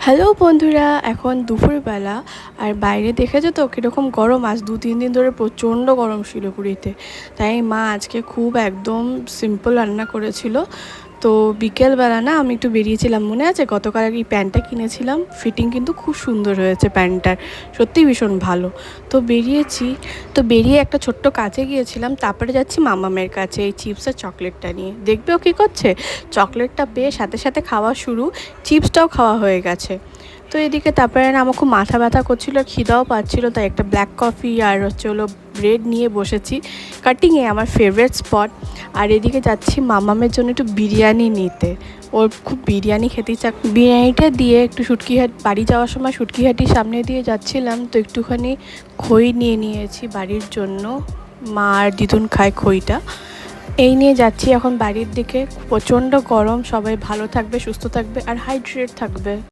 Hello বন্ধুরা, এখন দুপুরবেলা। আর বাইরে দেখেছো তো কীরকম গরম। আজ 2-3 দিন ধরে প্রচণ্ড গরম শিলিগুড়িতে। তাই মা আজকে খুব একদম সিম্পল রান্না করেছিল। তো বিকেলবেলা না আমি একটু বেরিয়েছিলাম, মনে আছে গতকাল এই প্যান্টটা কিনেছিলাম, ফিটিং কিন্তু খুব সুন্দর হয়েছে প্যান্টটার, সত্যিই ভীষণ ভালো। বেরিয়ে একটা ছোট্ট কাজে গিয়েছিলাম, তারপরে যাচ্ছি মামামের কাছে এই চিপস আর চকলেটটা নিয়ে। দেখবে ও কী করছে, চকলেটটা পেয়ে সাথে সাথে খাওয়া শুরু, চিপসটাও খাওয়া হয়ে গেছে। তো এদিকে তারপরে না আমার খুব মাথা ব্যথা করছিলো, খিদাও পাচ্ছিলো, তাই একটা ব্ল্যাক কফি আর হলো ব্রেড নিয়ে বসেছি কাটিংয়ে, আমার ফেভারিট স্পট। আর এদিকে যাচ্ছি মামামের জন্য একটু বিরিয়ানি নিতে, ওর খুব বিরিয়ানি খেতে ইচ্ছা। বিরিয়ানিটা দিয়ে একটু বাড়ি যাওয়ার সময় শুটকিহাটির সামনে দিয়ে যাচ্ছিলাম, তো একটুখানি খই নিয়ে নিয়েছি বাড়ির জন্য। মা আর দিদুন খায় খইটা। এই নিয়ে যাচ্ছি এখন বাড়ির দিকে। প্রচণ্ড গরম, সবাই ভালো থাকবে, সুস্থ থাকবে আর হাইড্রেট থাকবে।